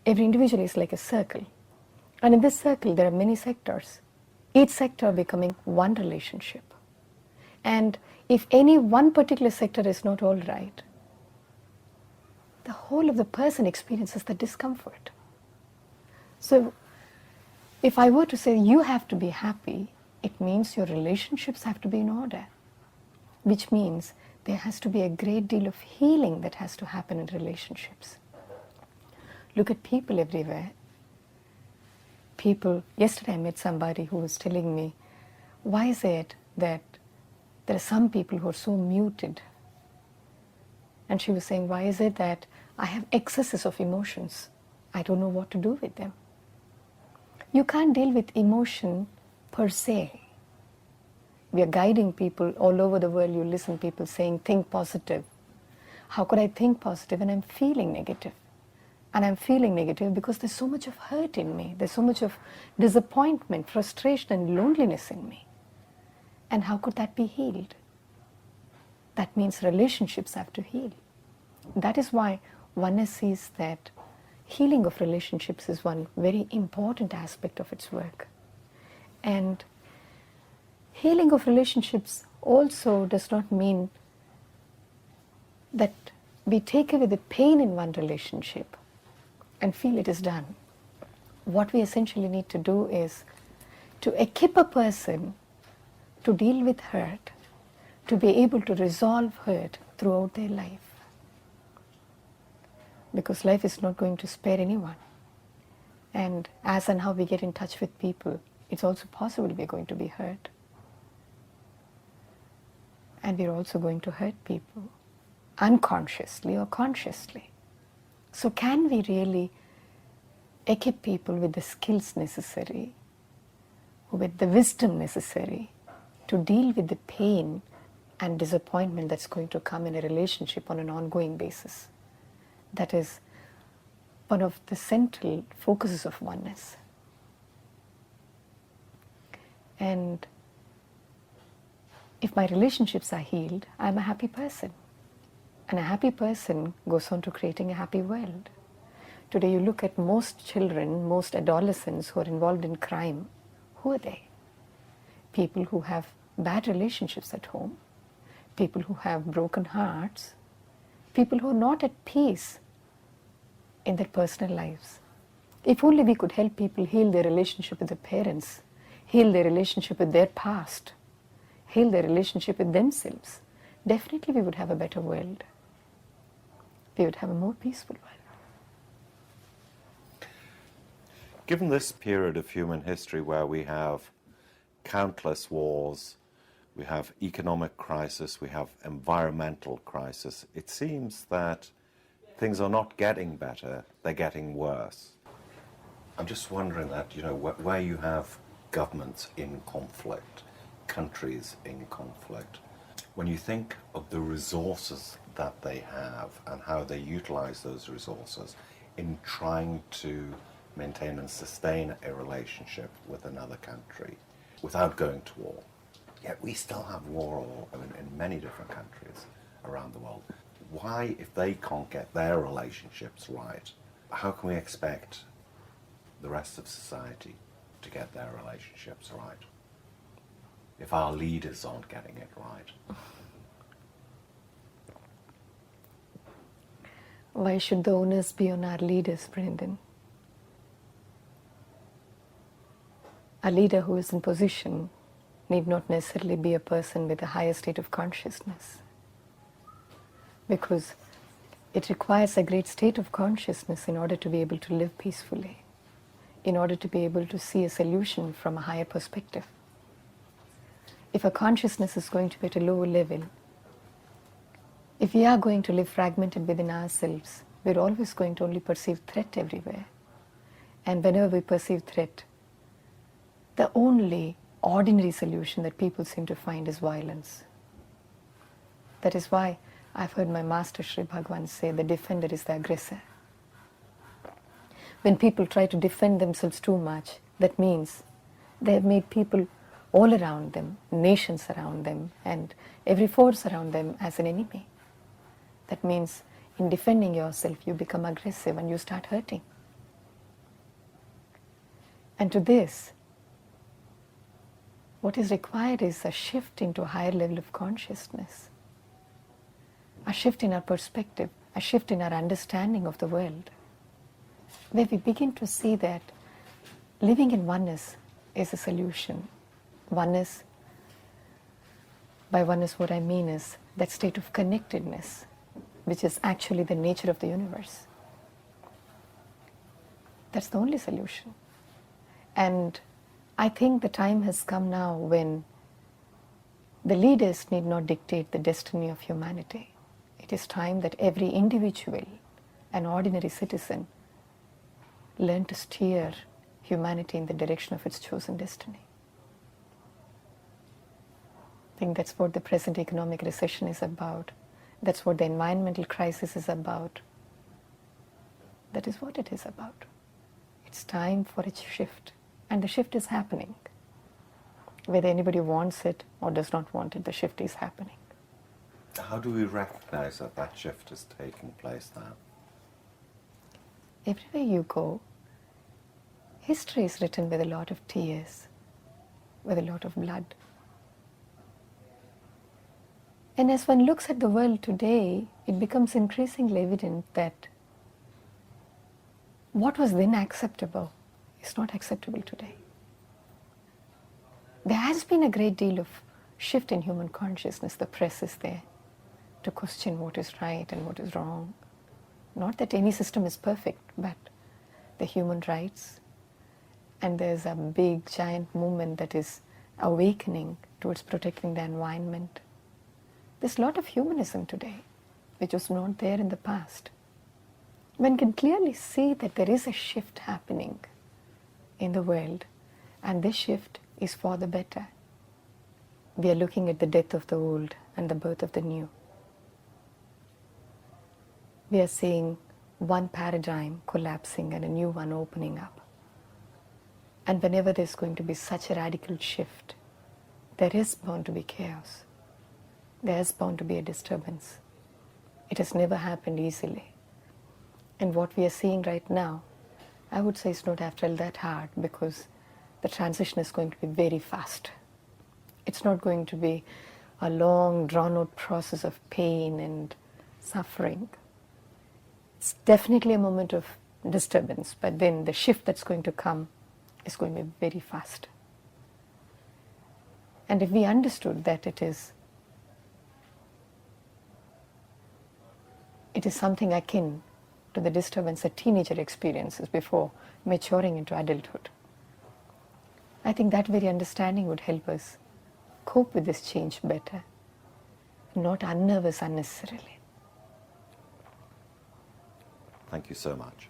every individual is like a circle. And in this circle, there are many sectors, each sector becoming one relationship. And if any one particular sector is not all right, the whole of the person experiences the discomfort. So if I were to say you have to be happy, it means your relationships have to be in order, which means there has to be a great deal of healing that has to happen in relationships. Look at people everywhere. Yesterday I met somebody who was telling me, why is it that there are some people who are so muted? And she was saying, why is it that I have excesses of emotions? I don't know what to do with them. You can't deal with emotion per se. We are guiding people all over the world. You listen to people saying, think positive. How could I think positive when I'm feeling negative? And I'm feeling negative because there's so much of hurt in me. There's so much of disappointment, frustration, and loneliness in me. And how could that be healed? That means relationships have to heal. That is why oneness sees that healing of relationships is one very important aspect of its work. And healing of relationships also does not mean that we take away the pain in one relationship and feel it is done. What we essentially need to do is to equip a person to deal with hurt, to be able to resolve hurt throughout their life. Because life is not going to spare anyone. And as and how we get in touch with people, it's also possible we're going to be hurt. And we're also going to hurt people, unconsciously or consciously. So can we really equip people with the skills necessary, with the wisdom necessary to deal with the pain and disappointment that's going to come in a relationship on an ongoing basis? That is one of the central focuses of oneness. And if my relationships are healed, I'm a happy person. And a happy person goes on to creating a happy world. Today you look at most children, most adolescents who are involved in crime. Who are they? People who have bad relationships at home, people who have broken hearts, people who are not at peace in their personal lives. If only we could help people heal their relationship with their parents, heal their relationship with their past, heal their relationship with themselves, definitely we would have a better world. We would have a more peaceful world. Given this period of human history where we have countless wars, we have economic crisis, we have environmental crisis, it seems that things are not getting better, they're getting worse. I'm just wondering that, where you have governments in conflict, countries in conflict, when you think of the resources that they have and how they utilize those resources in trying to maintain and sustain a relationship with another country without going to war. Yet we still have war in many different countries around the world. Why, if they can't get their relationships right, how can we expect the rest of society to get their relationships right? If our leaders aren't getting it right. Why should the onus be on our leaders, Brendan? A leader who is in position need not necessarily be a person with a higher state of consciousness, because it requires a great state of consciousness in order to be able to live peacefully, in order to be able to see a solution from a higher perspective. If a consciousness is going to be at a lower level, if we are going to live fragmented within ourselves, we're always going to only perceive threat everywhere. And whenever we perceive threat, the only ordinary solution that people seem to find is violence. That is why I've heard my master Sri Bhagavan say the defender is the aggressor. When people try to defend themselves too much, that means they have made people all around them, nations around them, and every force around them as an enemy. That means in defending yourself, you become aggressive and you start hurting. And to this, what is required is a shift into a higher level of consciousness, a shift in our perspective, a shift in our understanding of the world, where we begin to see that living in oneness is a solution. Oneness, by oneness what I mean is that state of connectedness, which is actually the nature of the universe. That's the only solution. And I think the time has come now when the leaders need not dictate the destiny of humanity. It is time that every individual, an ordinary citizen, learn to steer humanity in the direction of its chosen destiny. I think that's what the present economic recession is about. That's what the environmental crisis is about. That is what it is about. It's time for a shift. And the shift is happening. Whether anybody wants it or does not want it, the shift is happening. How do we recognize that that shift is taking place now? Everywhere you go, history is written with a lot of tears, with a lot of blood. And as one looks at the world today, it becomes increasingly evident that what was then acceptable is not acceptable today. There has been a great deal of shift in human consciousness. The press is there to question what is right and what is wrong. Not that any system is perfect, but the human rights. And there's a big, giant movement that is awakening towards protecting the environment. There's a lot of humanism today, which was not there in the past. One can clearly see that there is a shift happening in the world, and this shift is for the better. We are looking at the death of the old and the birth of the new. We are seeing one paradigm collapsing and a new one opening up. And whenever there's going to be such a radical shift, there is bound to be chaos. There is bound to be a disturbance. It has never happened easily. And what we are seeing right now, I would say it's not after all that hard, because the transition is going to be very fast. It's not going to be a long, drawn-out process of pain and suffering. It's definitely a moment of disturbance, but then the shift that's going to come is going to be very fast. And if we understood that it is something akin to the disturbance a teenager experiences before maturing into adulthood, I think that very understanding would help us cope with this change better, not unnerve us unnecessarily. Thank you so much.